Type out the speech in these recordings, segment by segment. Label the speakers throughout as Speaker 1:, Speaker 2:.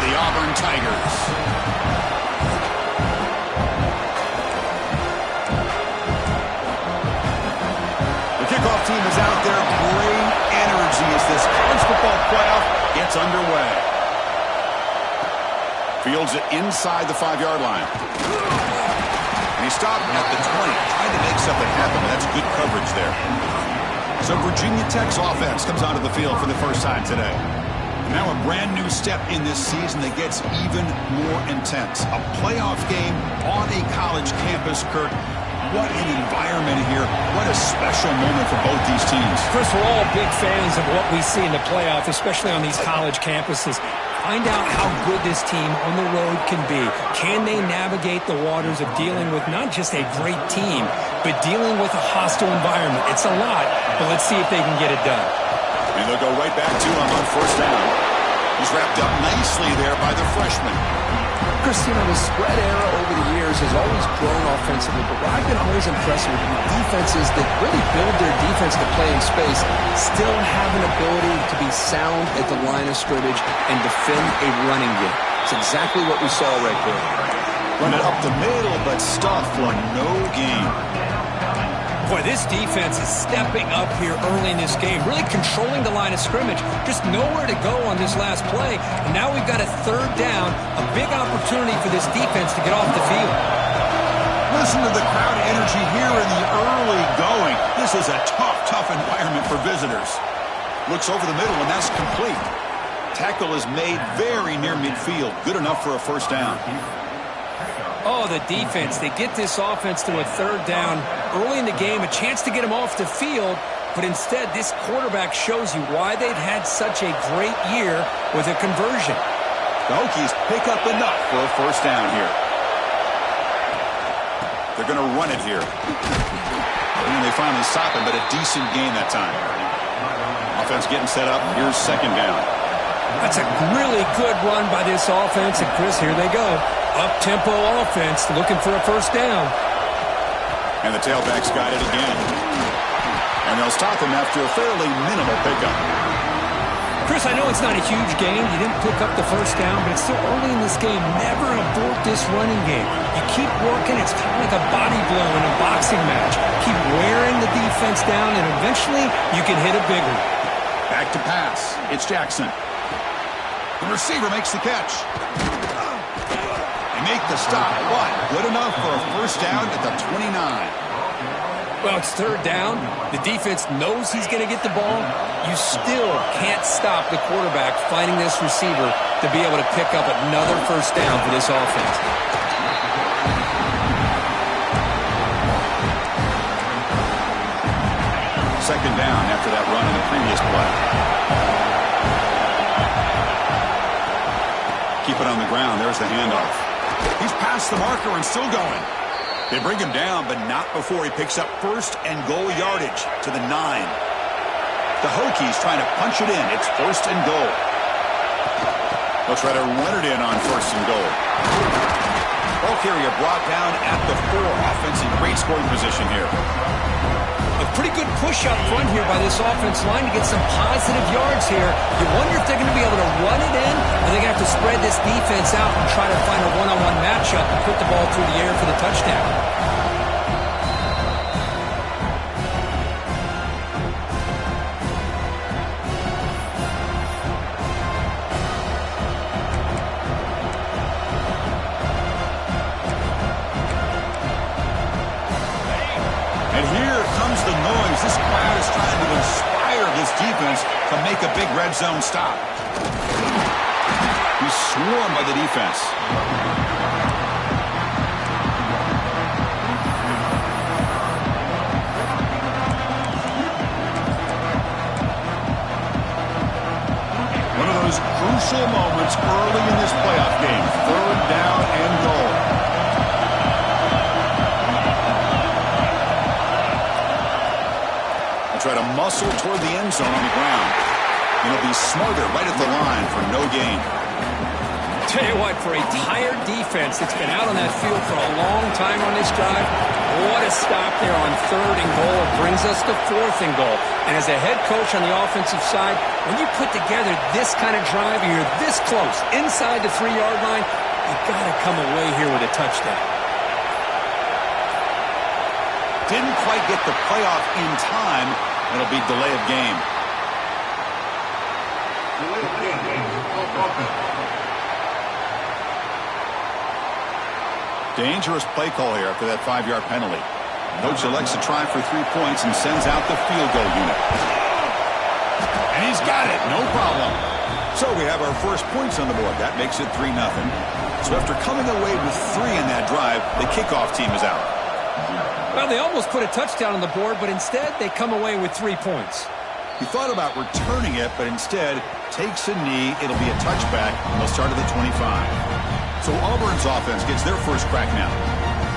Speaker 1: the Auburn Tigers. The kickoff team is out there. Great energy as this college football playoff gets underway. Fields it inside the 5-yard line. And he stopped at the 20, trying to make something happen, but that's good coverage there. So Virginia Tech's offense comes onto the field for the first time today. And now a brand new step in this season that gets even more intense. A playoff game on a college campus, Kirk. What an environment here. What a special moment for both these teams.
Speaker 2: Chris, we're all big fans of what we see in the playoff, especially on these college campuses. Find out how good this team on the road can be. Can they navigate the waters of dealing with not just a great team, but dealing with a hostile environment? It's a lot, but let's see if they can get it done.
Speaker 1: And they'll go right back to him on first down. He's wrapped up nicely there by the freshman.
Speaker 3: Chris, the spread era over the years has always grown offensively, but what I've been always impressed with defenses that really build their defense to play in space still have an ability to be sound at the line of scrimmage and defend a running game. It's exactly what we saw right there.
Speaker 1: Run it up the middle, but stuff for no gain.
Speaker 2: Boy, this defense is stepping up here early in this game, really controlling the line of scrimmage. Just nowhere to go on this last play. And now we've got a third down, a big opportunity for this defense to get off the field.
Speaker 1: Listen to the crowd energy here in the early going. This is a tough environment for visitors. Looks over the middle, and that's complete. Tackle is made very near midfield. Good enough for a first down.
Speaker 2: Oh, the defense. They get this offense to a third down early in the game, a chance to get them off the field, but instead this quarterback shows you why they've had such a great year with a conversion.
Speaker 1: The Hokies pick up enough for a first down here. They're going to run it here. And they finally stop it, but a decent gain that time. Offense getting set up. Here's second down.
Speaker 2: That's a really good run by this offense, and Chris, here they go. Up-tempo offense looking for a first down.
Speaker 1: And the tailback's got it again. And they'll stop him after a fairly minimal pickup.
Speaker 2: Chris, I know it's not a huge gain. You didn't pick up the first down, but it's still early in this game. Never abort this running game. You keep working. It's kind of like a body blow in a boxing match. Keep wearing the defense down, and eventually you can hit a big one.
Speaker 1: Back to pass. It's Jackson. The receiver makes the catch. They make the stop. What? Good enough for a first down at the 29.
Speaker 2: Well, it's third down. The defense knows he's going to get the ball. You still can't stop the quarterback finding this receiver to be able to pick up another first down for this offense.
Speaker 1: Second down after that run in the previous play. Keep it on the ground. There's the handoff. He's past the marker and still going. They bring him down, but not before he picks up first and goal yardage to the 9. The Hokies trying to punch it in. It's first and goal. They'll try to run it in on first and goal. Ball carrier brought down at the 4. Offense in great scoring position here.
Speaker 2: A pretty good push up front here by this offense line to get some positive yards here. You wonder if they're going to be able to run it in, or they're going to have to spread this defense out and try to find a one-on-one matchup and put the ball through the air for the touchdown.
Speaker 1: This crowd is trying to inspire this defense to make a big red zone stop. He's swarmed by the defense. One of those crucial moments early in this playoff game. Third down and goal. Try to muscle toward the end zone on the ground. And he'll be smarter right at the line for no gain.
Speaker 2: Tell you what, for a tired defense that's been out on that field for a long time on this drive, what a stop there on 3rd and goal. It brings us to 4th and goal. And as a head coach on the offensive side, when you put together this kind of drive and you're this close inside the 3-yard line, you've got to come away here with a touchdown.
Speaker 1: Didn't quite get the playoff in time. It'll be delay of game. Dangerous play call here after that 5-yard penalty. Coach elects to try for 3 points and sends out the field goal unit. And he's got it, no problem. So we have our first points on the board. That makes it 3-0. So after coming away with 3 in that drive, the kickoff team is out.
Speaker 2: Well, they almost put a touchdown on the board, but instead they come away with 3 points.
Speaker 1: He thought about returning it, but instead takes a knee. It'll be a touchback, and they'll start at the 25. So Auburn's offense gets their first crack now.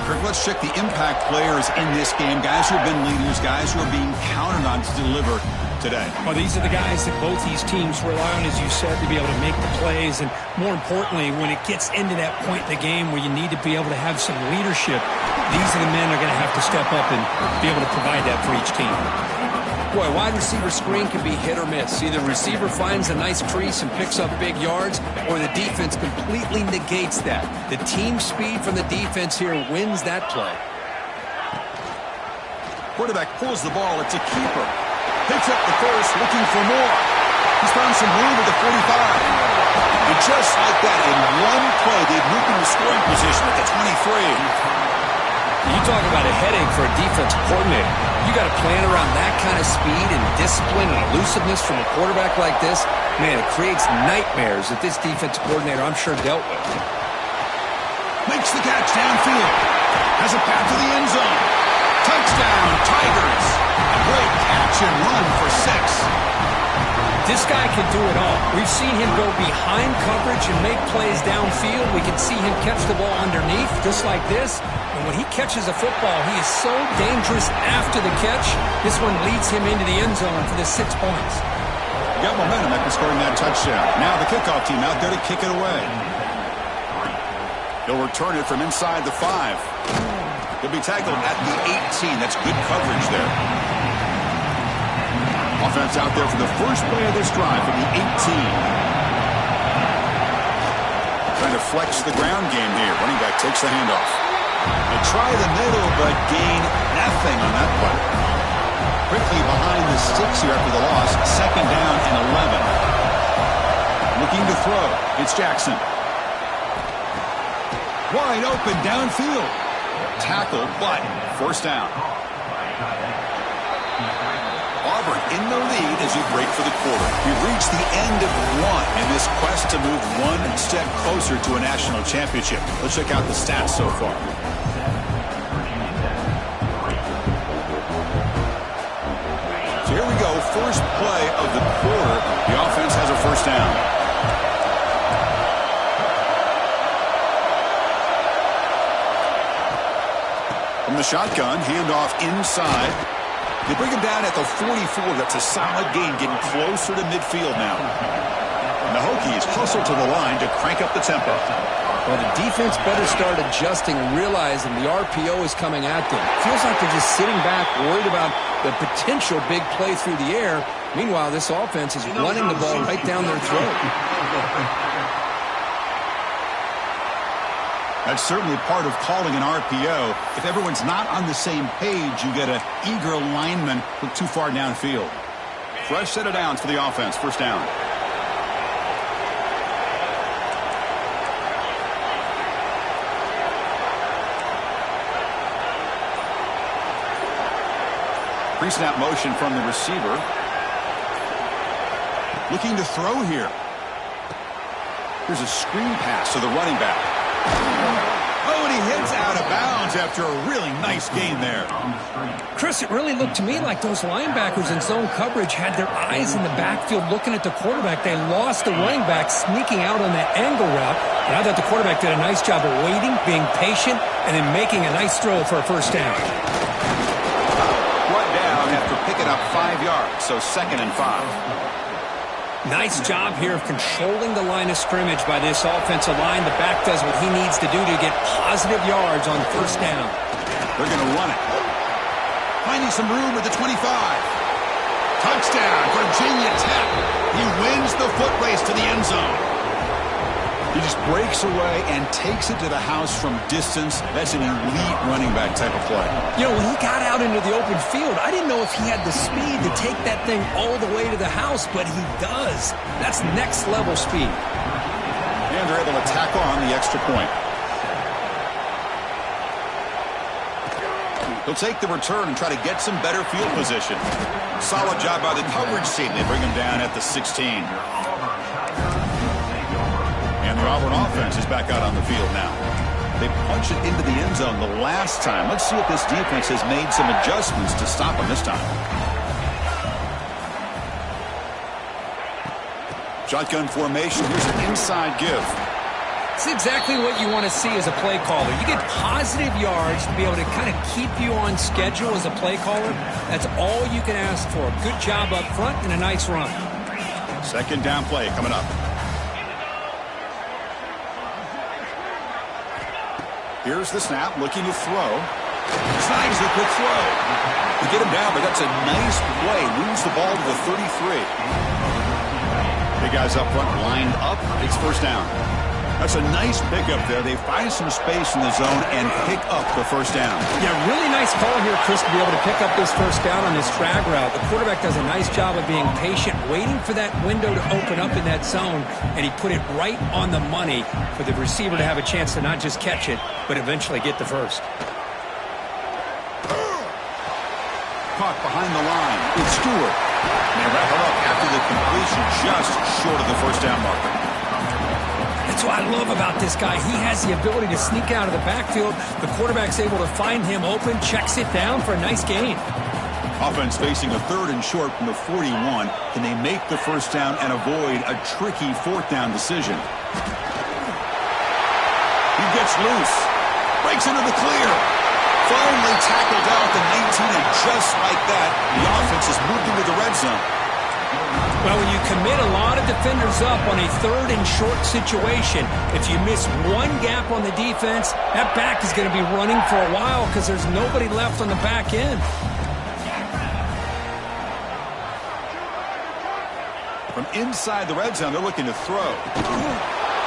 Speaker 1: Kirk, let's check the impact players in this game. Guys who have been leaders, guys who are being counted on to deliver today.
Speaker 2: Well, these are the guys that both these teams rely on, as you said, to be able to make the plays. And more importantly, when it gets into that point in the game where you need to be able to have some leadership, these are the men that are going to have to step up and be able to provide that for each team.
Speaker 3: Boy, wide receiver screen can be hit or miss. Either receiver finds a nice crease and picks up big yards, or the defense completely negates that. The team speed from the defense here wins that play.
Speaker 1: Quarterback pulls the ball. It's a keeper. Picks up the first, looking for more. He's found some room at the 45. And just like that, in one play, they've moved into scoring position at the 23.
Speaker 2: You talk about a headache for a defensive coordinator. You got to plan around that kind of speed and discipline and elusiveness from a quarterback like this. Man, it creates nightmares that this defensive coordinator, I'm sure, dealt with.
Speaker 1: Makes the catch downfield. Has a path to the end zone. Touchdown, Tigers. A great catch and run for 6.
Speaker 2: This guy can do it all. We've seen him go behind coverage and make plays downfield. We can see him catch the ball underneath, just like this. And when he catches a football, he is so dangerous after the catch. This one leads him into the end zone for the 6 points.
Speaker 1: Got momentum after scoring that touchdown. Now the kickoff team out there to kick it away. He'll return it from inside the 5. He'll be tackled at the 18. That's good coverage there. Offense out there for the first play of this drive from the 18. Trying to flex the ground game here. Running back takes the handoff. They try the middle, but gain nothing on that play. Quickly behind the sticks here after the loss. 2nd down and 11. Looking to throw. It's Jackson. Wide open downfield. Tackle, but 1st down. Auburn in the lead as we break for the quarter. We've reached the end of 1 in this quest to move 1 step closer to a national championship. Let's check out the stats so far. So here we go. First play of the quarter. The offense has a 1st down. From the shotgun, handoff inside. They bring him down at the 44. That's a solid gain, getting closer to midfield now. And the Hokies hustle to the line to crank up the tempo.
Speaker 3: Well, the defense better start adjusting and realizing the RPO is coming at them. Feels like they're just sitting back, worried about the potential big play through the air. Meanwhile, this offense is running the ball right down their throat.
Speaker 1: That's certainly part of calling an RPO. If everyone's not on the same page, you get an eager lineman look too far downfield. Fresh set of downs for the offense. 1st down. Pre-snap motion from the receiver. Looking to throw here. Here's a screen pass to the running back. Oh, and he hits out of bounds after a really nice gain there.
Speaker 2: Chris, it really looked to me like those linebackers in zone coverage had their eyes in the backfield looking at the quarterback. They lost the running back sneaking out on that angle route. And I thought the quarterback did a nice job of waiting, being patient, and then making a nice throw for a 1st down.
Speaker 1: Brought down after picking up 5 yards, so 2nd and 5.
Speaker 2: Nice job here of controlling the line of scrimmage by this offensive line. The back does what he needs to do to get positive yards on first down.
Speaker 1: They're going to run it. Finding some room at the 25. Touchdown, Virginia Tech. He wins the foot race to the end zone. He just breaks away and takes it to the house from distance. That's an elite running back type of play.
Speaker 2: You know, when he got out into the open field, I didn't know if he had the speed to take that thing all the way to the house, but he does. That's next level speed.
Speaker 1: And they're able to tack on the extra point. He'll take the return and try to get some better field position. Solid job by the coverage team. They bring him down at the 16. And the Auburn offense is back out on the field now. They punch it into the end zone the last time. Let's see if this defense has made some adjustments to stop him this time. Shotgun formation. Here's an inside give.
Speaker 2: It's exactly what you want to see as a play caller. You get positive yards to be able to kind of keep you on schedule as a play caller. That's all you can ask for. Good job up front and a nice run.
Speaker 1: Second down play coming up. Here's the snap, looking to throw. Snides the quick throw. To get him down, but that's a nice play. Moves the ball to the 33. Big guys up front lined up. It's first down. That's a nice pickup there. They find some space in the zone and pick up the first down.
Speaker 2: Yeah, really nice call here, Chris, to be able to pick up this first down on this drag route. The quarterback does a nice job of being patient, waiting for that window to open up in that zone, and he put it right on the money for the receiver to have a chance to not just catch it, but eventually get the first.
Speaker 1: Caught behind the line. It's Stewart. And they wrap it up after the completion just short of the first down marker.
Speaker 2: That's what I love about this guy. He has the ability to sneak out of the backfield. The quarterback's able to find him open, checks it down for a nice gain.
Speaker 1: Offense facing a third and short from the 41. Can they make the first down and avoid a tricky fourth down decision? He gets loose. Breaks into the clear. Finally tackled out at the 19, and just like that, the offense has moved into the red zone.
Speaker 2: Well, when you commit a lot of defenders up on a third and short situation, if you miss one gap on the defense, that back is going to be running for a while because there's nobody left on the back end.
Speaker 1: From inside the red zone, they're looking to throw.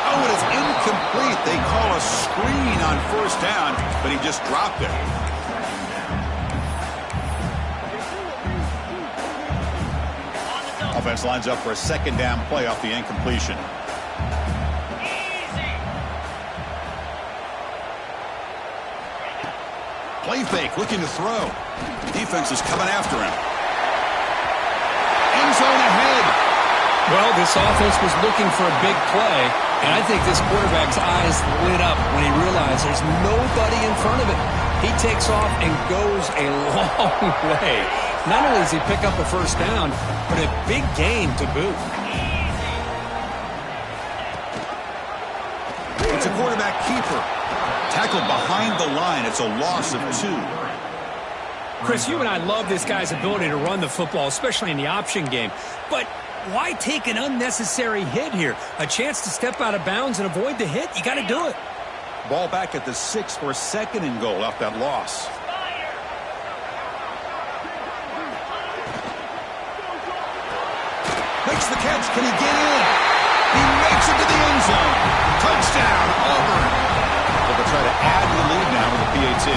Speaker 1: Oh, it is incomplete. They call a screen on first down, but he just dropped it. Offense lines up for a second down play off the incompletion. Play fake, looking to throw. Defense is coming after him. End zone ahead.
Speaker 2: Well, this offense was looking for a big play, and I think this quarterback's eyes lit up when he realized there's nobody in front of him. He takes off and goes a long way. Not only does he pick up a first down, but a big gain to boot.
Speaker 1: It's a quarterback keeper. Tackled behind the line. It's a loss of 2.
Speaker 2: Chris, you and I love this guy's ability to run the football, especially in the option game. But why take an unnecessary hit here? A chance to step out of bounds and avoid the hit? You got to do it.
Speaker 1: Ball back at the 6 for a second and goal off that loss. Makes the catch. Can he get in? He makes it to the end zone. Touchdown, Auburn. They'll try to add to the lead now with a PAT.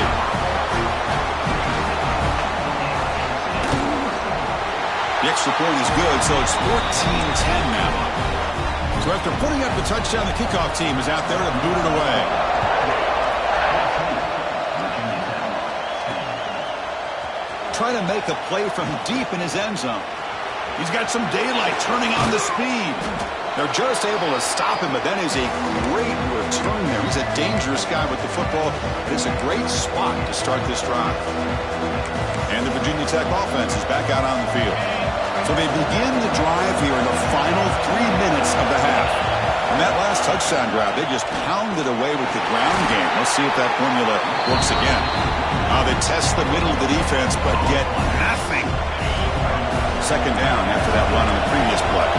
Speaker 1: The extra point is good, so it's 14-10 now. So after putting up the touchdown, the kickoff team is out there to boot it away. Trying to make a play from deep in his end zone. He's got some daylight turning on the speed. They're just able to stop him, but that is a great return there. He's a dangerous guy with the football. It's a great spot to start this drive. And the Virginia Tech offense is back out on the field. So they begin the drive here in the final 3 minutes of the half. On that last touchdown drive, they just pounded away with the ground game. Let's see if that formula works again. They test the middle of the defense, but get nothing. Second down after that run on the previous play.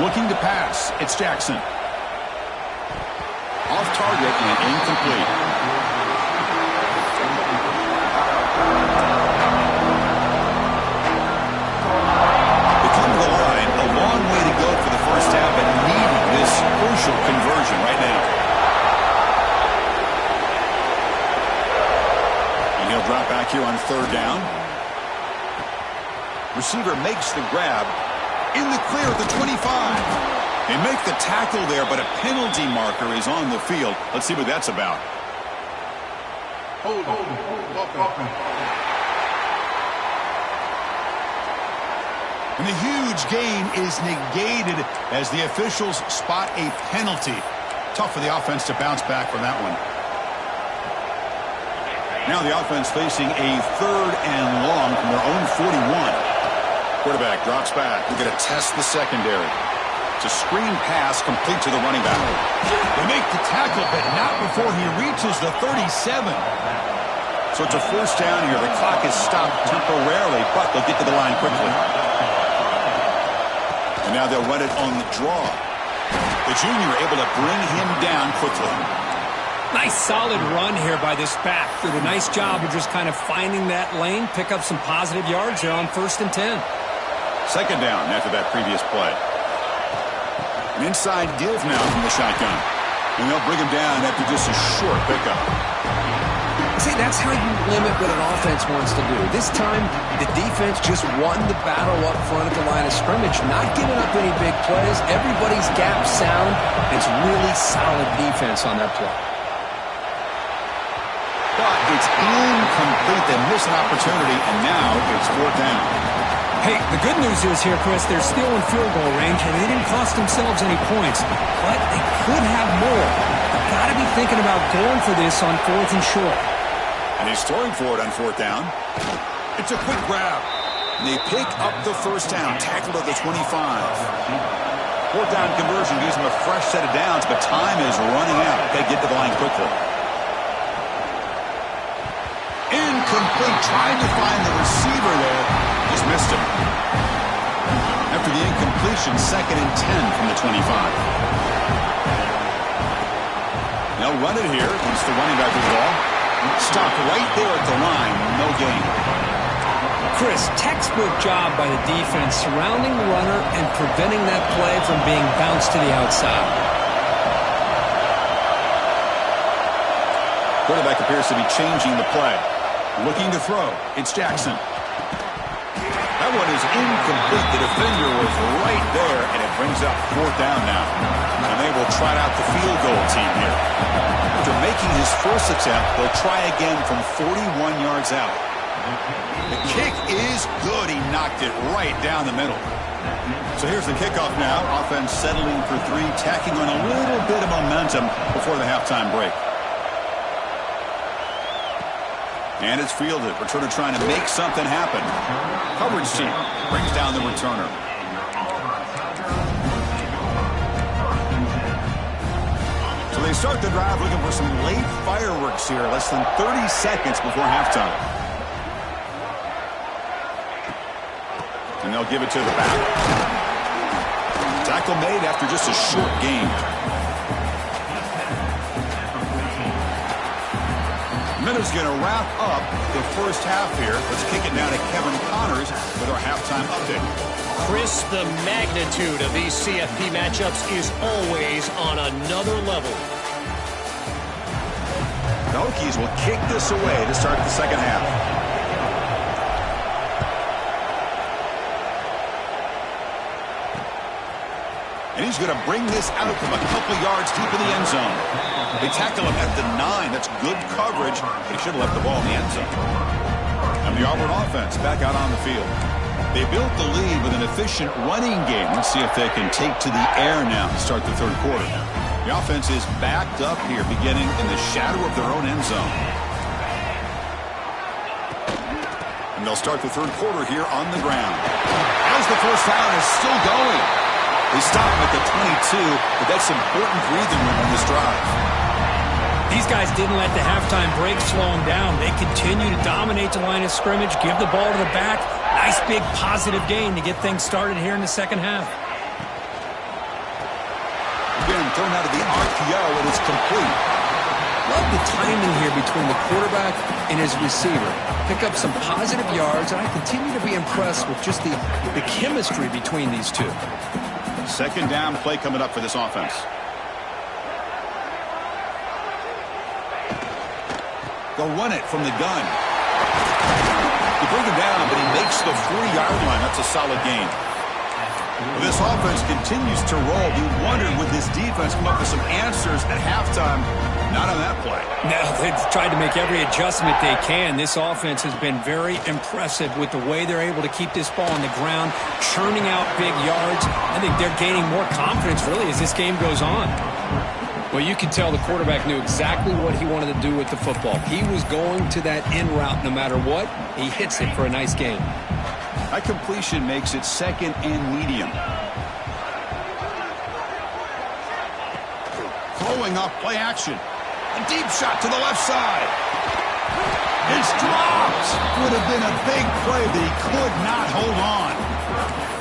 Speaker 1: Looking to pass. It's Jackson. Off target and incomplete. They come to the line. A long way to go for the first half, but needing this crucial conversion right now. And he'll drop back here on 3rd down. Receiver makes the grab. In the clear at the 25. They make the tackle there, but a penalty marker is on the field. Let's see what that's about. And the huge gain is negated as the officials spot a penalty. Tough for the offense to bounce back from that one. Now the offense facing a 3rd and long from their own 41. Quarterback drops back. We're going to test the secondary. It's a screen pass complete to the running back. They make the tackle, but not before he reaches the 37. So it's a 1st down here. The clock is stopped temporarily, but they'll get to the line quickly. And now they'll run it on the draw. The junior able to bring him down quickly.
Speaker 2: Nice solid run here by this back. Did a nice job of just kind of finding that lane, pick up some positive yards there on 1st and 10.
Speaker 1: 2nd down after that previous play. An inside give now from the shotgun. And they'll bring him down after just a short pickup.
Speaker 3: See, that's how you limit what an offense wants to do. This time, the defense just won the battle up front at the line of scrimmage, not giving up any big plays. Everybody's gap sound. It's really solid defense on that play.
Speaker 1: But it's incomplete. They miss an opportunity, and now it's 4th down.
Speaker 2: Hey, the good news is here, Chris, they're still in field goal range, and they didn't cost themselves any points. But they could have more. They've got to be thinking about going for this on 4th and short.
Speaker 1: And he's throwing for it on 4th down. It's a quick grab. And they pick up the 1st down, tackled at the 25. 4th down conversion gives them a fresh set of downs, but time is running out. They get to the line quickly. Incomplete, trying to find the receiver there. Just missed him. After the incompletion, 2nd and 10 from the 25. They'll run it here. It's the running back with the ball. Stop right there at the line. No gain.
Speaker 2: Chris, textbook job by the defense surrounding the runner and preventing that play from being bounced to the outside.
Speaker 1: Quarterback appears to be changing the play. Looking to throw. It's Jackson. That one is incomplete. The defender was right there, and it brings up 4th down now. And they will try out the field goal team here. After making his first attempt, they'll try again from 41 yards out. The kick is good. He knocked it right down the middle. So here's the kickoff now. Offense settling for 3, tacking on a little bit of momentum before the halftime break. And it's fielded. Returner trying to make something happen. Coverage team brings down the returner. So they start the drive looking for some late fireworks here. Less than 30 seconds before halftime. And they'll give it to the back. Tackle made after just a short gain. Minute's going to wrap up the first half here. Let's kick it now to Kevin Connors with our halftime update.
Speaker 4: Chris, the magnitude of these CFP matchups is always on another level.
Speaker 1: The Hokies will kick this away to start the second half. And he's going to bring this out from a couple yards deep in the end zone. They tackle him at the 9. That's good coverage. They should have left the ball in the end zone. And the Auburn offense back out on the field. They built the lead with an efficient running game. Let's see if they can take to the air now to start the 3rd quarter. The offense is backed up here, beginning in the shadow of their own end zone. And they'll start the 3rd quarter here on the ground. As the first down is still going. They stop him at the 22, but that's important breathing room on this drive.
Speaker 2: These guys didn't let the halftime break slow them down. They continue to dominate the line of scrimmage, give the ball to the back. Nice big positive gain to get things started here in the second half.
Speaker 1: thrown out of the RPO, and it's complete.
Speaker 3: Love the timing here between the quarterback and his receiver. Pick up some positive yards, and I continue to be impressed with just the chemistry between these two.
Speaker 1: Second down play coming up for this offense. They'll run it from the gun. You bring him down, but he makes the 40-yard line. That's a solid gain. This offense continues to roll. You wondered, would this defense come up with some answers at halftime? Not on that play.
Speaker 2: No, they've tried to make every adjustment they can. This offense has been very impressive with the way they're able to keep this ball on the ground, churning out big yards. I think they're gaining more confidence, really, as this game goes on. Well, you can tell the quarterback knew exactly what he wanted to do with the football. He was going to that in route no matter what. He hits it for a nice gain.
Speaker 1: That completion makes it second and medium. Throwing off play action. A deep shot to the left side. It's dropped. Would have been a big play that he could not hold on.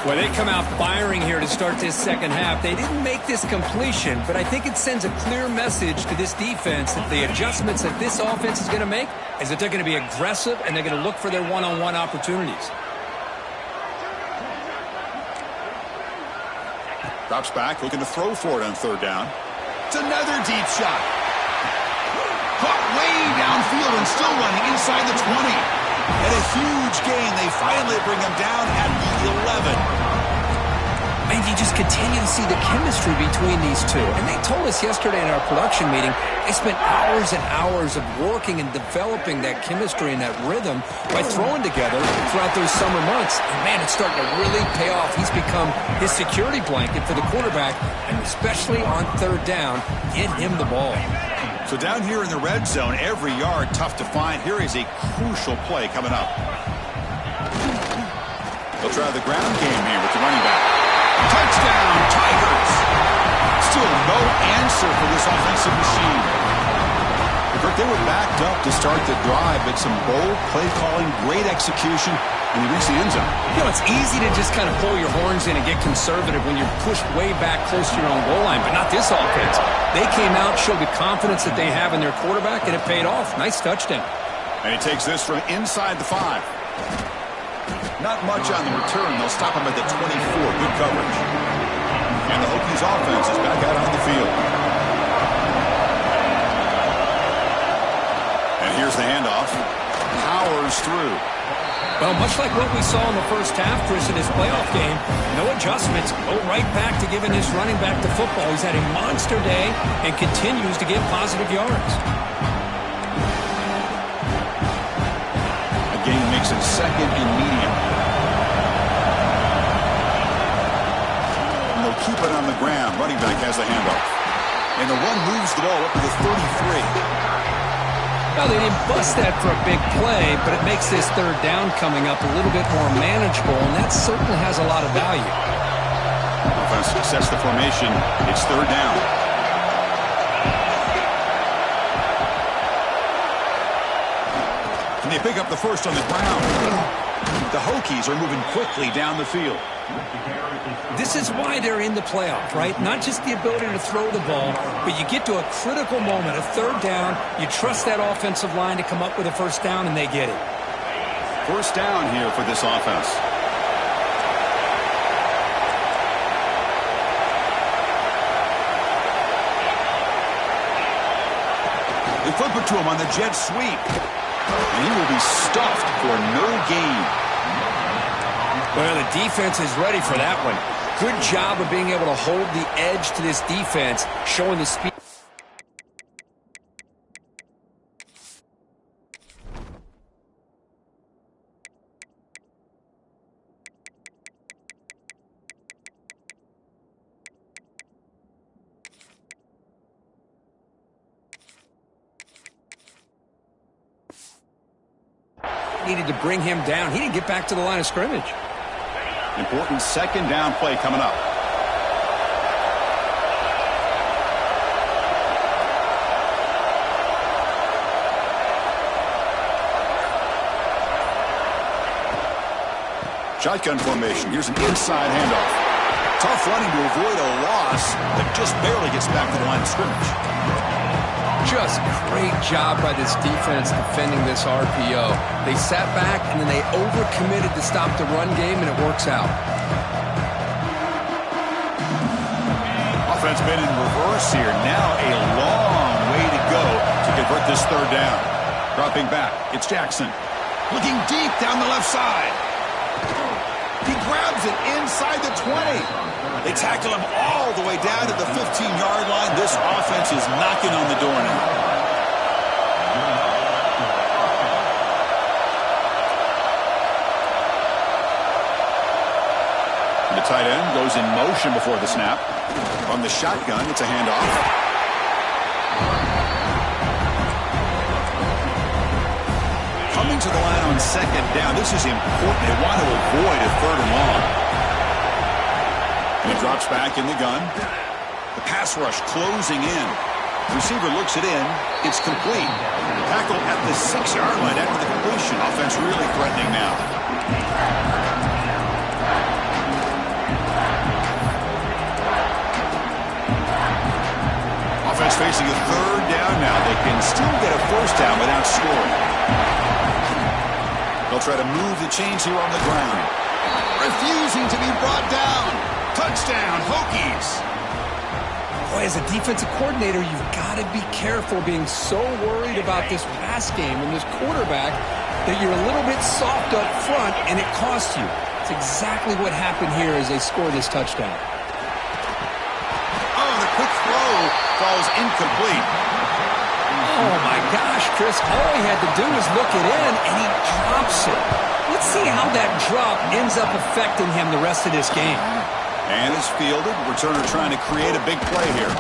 Speaker 2: Well, they come out firing here to start this second half. They didn't make this completion, but I think it sends a clear message to this defense that the adjustments that this offense is going to make is that they're going to be aggressive and they're going to look for their one-on-one opportunities.
Speaker 1: Drops back, looking to throw for it on third down. It's another deep shot. Caught way downfield and still running inside the 20. And a huge gain. They finally bring him down at the 11.
Speaker 3: And you just continue to see the chemistry between these two. And they told us yesterday in our production meeting, they spent hours and hours of working and developing that chemistry and that rhythm by throwing together throughout those summer months. And, man, it's starting to really pay off. He's become his security blanket for the quarterback, and especially on third down, get him the ball.
Speaker 1: So down here in the red zone, every yard tough to find. Here is a crucial play coming up. They'll try the ground game here with the running back. Touchdown, Tigers! Still no answer for this offensive machine. They were backed up to start the drive, but some bold play calling, great execution, and they reached the end zone.
Speaker 2: You know, it's easy to just kind of pull your horns in and get conservative when you're pushed way back close to your own goal line, but not this offense. They came out, showed the confidence that they have in their quarterback, and it paid off. Nice touchdown.
Speaker 1: And he takes this from inside the 5. Not much on the return. They'll stop him at the 24. Good coverage. And the Hokies offense is back out on the field. And here's the handoff. Powers through.
Speaker 2: Well, much like what we saw in the first half, Chris, in this playoff game, no adjustments. Go right back to giving this running back the football. He's had a monster day and continues to get positive yards.
Speaker 1: A gain makes it second and medium. And they'll keep it on the ground. Running back has the handoff. And the run moves the ball up to the 33.
Speaker 2: Well, they didn't bust that for a big play, but it makes this third down coming up a little bit more manageable, and that certainly has a lot of value.
Speaker 1: Offense sets the formation. It's third down. And they pick up the first on the ground. The Hokies are moving quickly down the field.
Speaker 2: This is why they're in the playoff, right? Not just the ability to throw the ball, but you get to a critical moment, a third down, you trust that offensive line to come up with a first down, and they get it.
Speaker 1: First down here for this offense. They flip it to him on the jet sweep. And he will be stuffed for no gain.
Speaker 2: Well, the defense is ready for that one. Good job of being able to hold the edge to this defense, showing the speed. Needed to bring him down. He didn't get back to the line of scrimmage.
Speaker 1: Important second down play coming up. Shotgun formation. Here's an inside handoff. Tough running to avoid a loss, but just barely gets back to the line of scrimmage.
Speaker 3: Just great job by this defense defending this RPO. They sat back, and then they overcommitted to stop the run game, and it works out.
Speaker 1: Offense been in reverse here. Now a long way to go to convert this third down. Dropping back, it's Jackson. Looking deep down the left side. He grabs it inside the 20. They tackle him all the way down to the 15-yard line. This offense is knocking on the door now. The tight end goes in motion before the snap. On the shotgun, it's a handoff. Coming to the line on second down. This is important. They want to avoid a third and long. And he drops back in the gun. The pass rush closing in. The receiver looks it in. It's complete. Tackle at the 6-yard line after the completion. Offense really threatening now. Offense facing a third down now. They can still get a first down without scoring. They'll try to move the chains here on the ground. Refusing to be brought down. Touchdown, Hokies.
Speaker 3: Boy, as a defensive coordinator, you've got to be careful being so worried about this pass game and this quarterback that you're a little bit soft up front, and it costs you. It's exactly what happened here as they score this touchdown.
Speaker 1: Oh, the quick throw falls incomplete.
Speaker 3: Oh, my gosh, Chris. All he had to do was look it in, and he drops it. Let's see how that drop ends up affecting him the rest of this game.
Speaker 1: And it's fielded. Returner trying to create a big play here.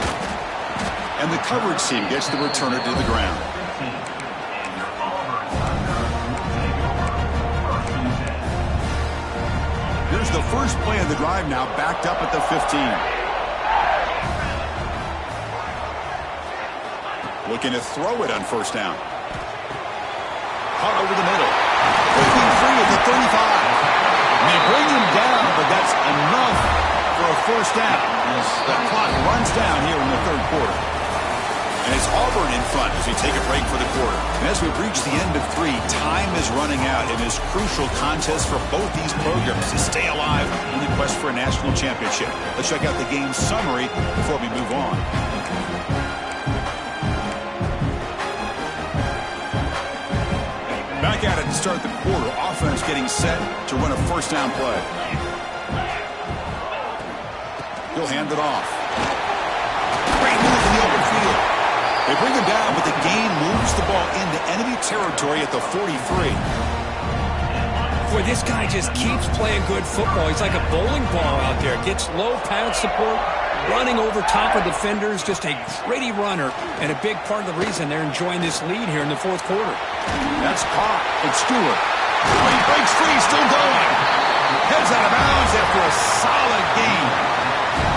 Speaker 1: And the coverage team gets the returner to the ground. Here's the first play of the drive now, backed up at the 15. Looking to throw it on first down. Caught over the middle. Breaking free at the 35. And they bring him down, but that's enough for a first down as the clock runs down here in the third quarter. And it's Auburn in front as we take a break for the quarter. And as we reach the end of 3, time is running out in this crucial contest for both these programs to stay alive in the quest for a national championship. Let's check out the game summary before we move on. Back at it to start the quarter. Offense getting set to run a first down play. He'll hand it off. Great move in the open field. They bring him down, but the gain moves the ball into enemy territory at the 43.
Speaker 2: Boy, this guy just keeps playing good football. He's like a bowling ball out there. Gets low pad support, running over top of defenders. Just a gritty runner, and a big part of the reason they're enjoying this lead here in the fourth quarter.
Speaker 1: That's caught. It's Stewart. Oh, he breaks free, still going. Heads out of bounds after a solid gain.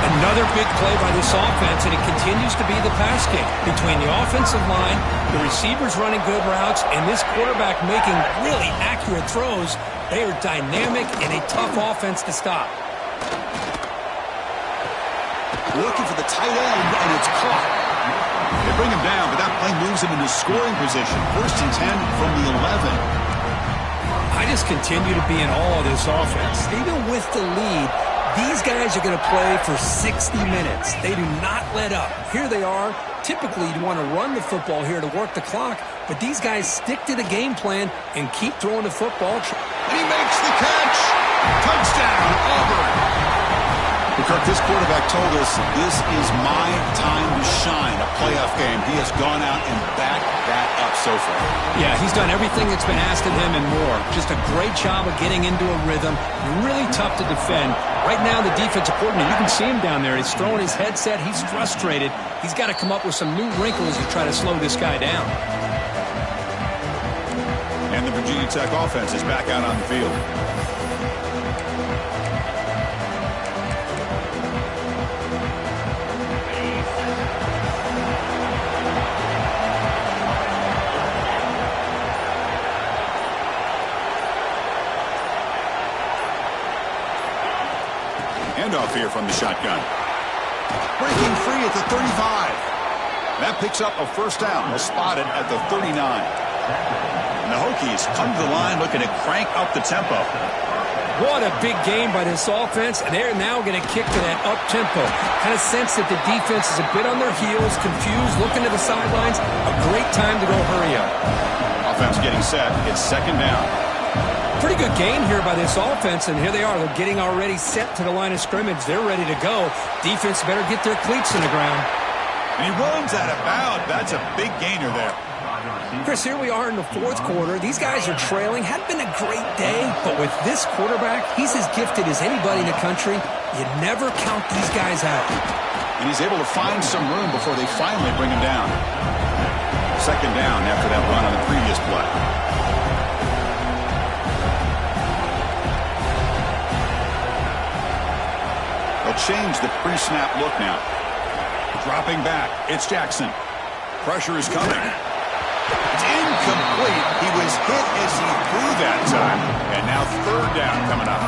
Speaker 2: Another big play by this offense, and it continues to be the pass game. Between the offensive line, the receivers running good routes, and this quarterback making really accurate throws, they are dynamic and a tough offense to stop.
Speaker 1: Looking for the tight end, and it's caught. They bring him down, but that play moves him into scoring position. First and 10 from the 11.
Speaker 2: I just continue to be in awe of this offense. Even with the lead, these guys are going to play for 60 minutes. They do not let up. Here they are. Typically, you'd want to run the football here to work the clock, but these guys stick to the game plan and keep throwing the football.
Speaker 1: And he makes the catch. Touchdown, Auburn. Kirk, this quarterback told us this is my time to shine, a playoff game. He has gone out and backed that up so far.
Speaker 2: Yeah, he's done everything that's been asked of him and more. Just a great job of getting into a rhythm. Really tough to defend. Right now, the defensive coordinator, you can see him down there. He's throwing his headset. He's frustrated. He's got to come up with some new wrinkles to try to slow this guy down.
Speaker 1: And the Virginia Tech offense is back out on the field. Handoff here from the shotgun. Breaking free at the 35. That picks up a first down. They'll spot it at the 39. And the Hokies come to the line looking to crank up the tempo.
Speaker 2: What a big game by this offense. They're now going to kick to that up-tempo. Kind of sense that the defense is a bit on their heels, confused, looking to the sidelines. A great time to go hurry up.
Speaker 1: Offense getting set. It's second down.
Speaker 2: Pretty good game here by this offense, and here they are. They're getting already set to the line of scrimmage. They're ready to go. Defense better get their cleats in the ground.
Speaker 1: And he runs out of bounds. That's a big gainer there.
Speaker 2: Chris, here we are in the fourth quarter. These guys are trailing. Hadn't been a great day, but with this quarterback, he's as gifted as anybody in the country. You never count these guys out.
Speaker 1: And he's able to find some room before they finally bring him down. Second down after that run on the previous play. They'll change the pre-snap look now. Dropping back. It's Jackson. Pressure is coming. It's incomplete. He was hit as he threw that time. And now third down coming up.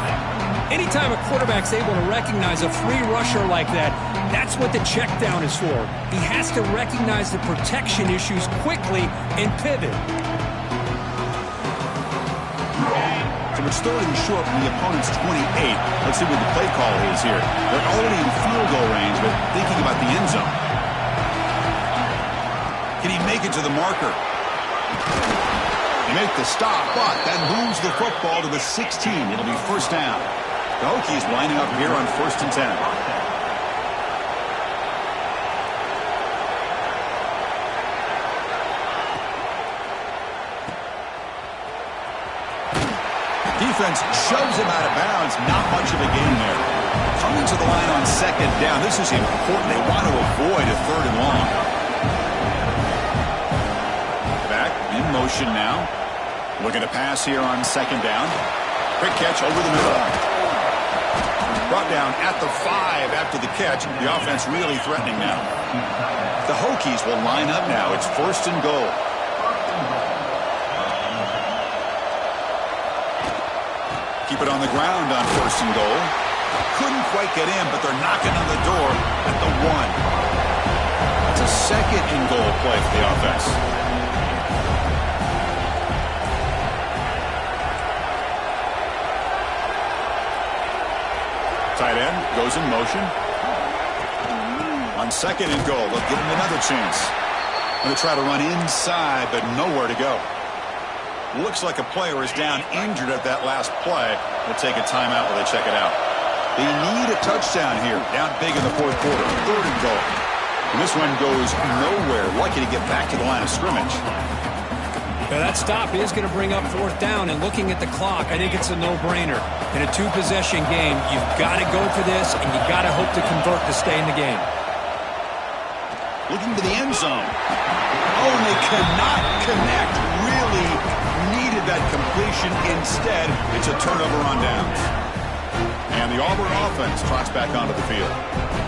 Speaker 2: Anytime a quarterback's able to recognize a free rusher like that, that's what the check down is for. He has to recognize the protection issues quickly and pivot.
Speaker 1: So it's third and short from the opponent's 28. Let's see what the play call is here. They're already in field goal range, but thinking about the end zone. Can he make it to the marker? He make the stop, but that moves the football to the 16. It'll be first down. The Hokies lining up here on 1st and 10. Defense shoves him out of bounds. Not much of a gain there. Coming to the line on second down. This is important. They want to avoid a third and long. Back in motion now. Looking to pass here on second down. Quick catch over the middle. Brought down at the 5 after the catch. The offense really threatening now. The Hokies will line up now. It's 1st and goal. Keep it on the ground on 1st and goal. Couldn't quite get in, but they're knocking on the door at the 1. That's a second and goal play for the offense. Tight end goes in motion. On second and goal, they'll give him another chance. Going to try to run inside, but nowhere to go. Looks like a player is down injured at that last play. We'll take a timeout while they check it out. They need a touchdown here. Down big in the fourth quarter. 3rd and goal. And this one goes nowhere. Lucky to get back to the line of scrimmage.
Speaker 2: Now that stop is going to bring up 4th down, and looking at the clock, I think it's a no-brainer. In a 2-possession game, you've got to go for this, and you've got to hope to convert to stay in the game.
Speaker 1: Looking to the end zone. Oh, and they cannot connect. Really needed that completion. Instead, it's a turnover on downs. And the Auburn offense trots back onto the field.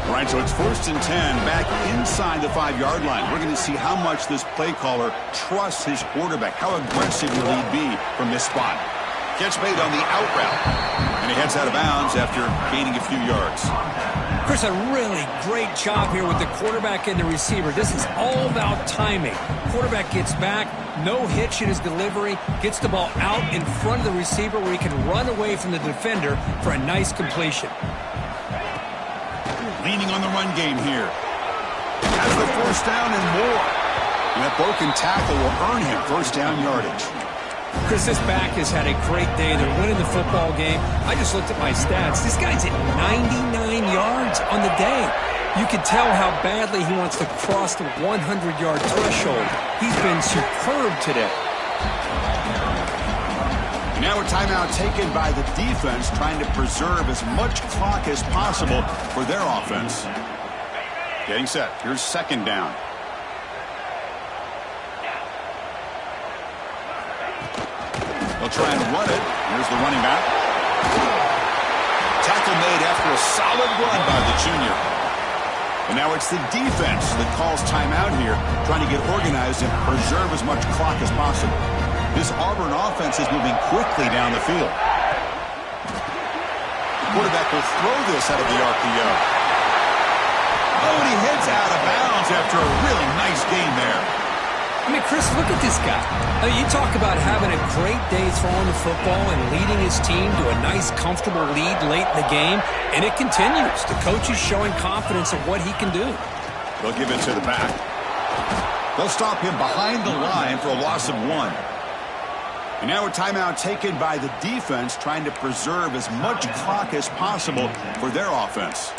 Speaker 1: All right, so it's 1st and 10 back inside the 5-yard line. We're going to see how much this play caller trusts his quarterback. How aggressive will he be from this spot? Catch made on the out route. And he heads out of bounds after gaining a few yards.
Speaker 2: Chris, a really great job here with the quarterback and the receiver. This is all about timing. Quarterback gets back, no hitch in his delivery, gets the ball out in front of the receiver where he can run away from the defender for a nice completion.
Speaker 1: Leaning on the run game here. Has the first down and more. And that broken tackle will earn him first down yardage.
Speaker 2: Chris, this back has had a great day. They're winning the football game. I just looked at my stats. This guy's at 99 yards on the day. You can tell how badly he wants to cross the 100-yard threshold. He's been superb today.
Speaker 1: Now a timeout taken by the defense, trying to preserve as much clock as possible for their offense. Getting set. Here's second down. They'll try and run it. Here's the running back. Tackle made after a solid run by the junior. And now it's the defense that calls timeout here, trying to get organized and preserve as much clock as possible. This Auburn offense is moving quickly down the field. Quarterback will throw this out of the RPO. Oh, and he heads out of bounds after a really nice gain there.
Speaker 2: I mean, Chris, look at this guy. You talk about having a great day throwing the football and leading his team to a nice, comfortable lead late in the game, and it continues. The coach is showing confidence of what he can do.
Speaker 1: They'll give it to the back. They'll stop him behind the line for a loss of 1. And now a timeout taken by the defense, trying to preserve as much clock as possible for their offense.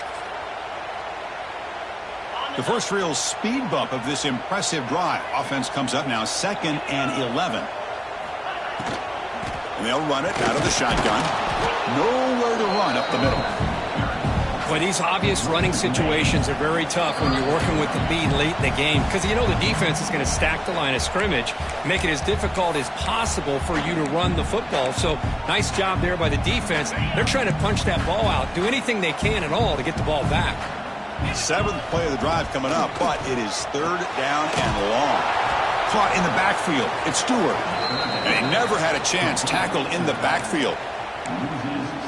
Speaker 1: The first real speed bump of this impressive drive. Offense comes up now 2nd and 11. And they'll run it out of the shotgun. Nowhere to run up the middle.
Speaker 2: Boy, these obvious running situations are very tough when you're working with the lead late in the game, because you know the defense is going to stack the line of scrimmage, make it as difficult as possible for you to run the football. So nice job there by the defense. They're trying to punch that ball out, do anything they can at all to get the ball back.
Speaker 1: 7th play of the drive coming up, but it is 3rd down and long. Caught in the backfield. It's Stewart. And he never had a chance, tackled in the backfield.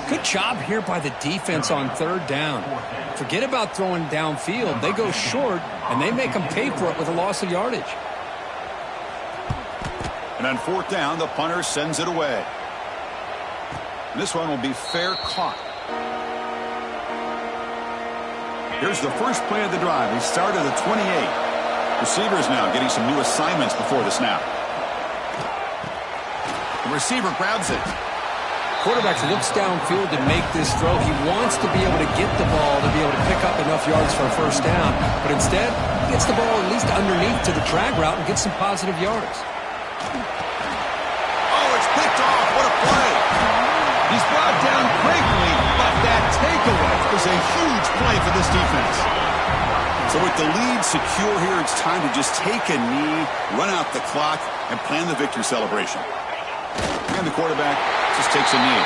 Speaker 2: Good job here by the defense on 3rd down. Forget about throwing downfield. They go short, and they make them pay for it with a loss of yardage.
Speaker 1: And on 4th down, the punter sends it away. And this one will be fair caught. Here's the first play of the drive. He started at 28. Receivers now getting some new assignments before the snap. The receiver grabs it.
Speaker 2: Quarterback looks downfield to make this throw. He wants to be able to get the ball to be able to pick up enough yards for a first down. But instead, he gets the ball at least underneath to the drag route and gets some positive yards.
Speaker 1: Oh, it's picked off. What a play. He's brought down quickly, but that takeaway is a huge play for this defense. So with the lead secure here, it's time to just take a knee, run out the clock, and plan the victory celebration. And the quarterback just takes a knee.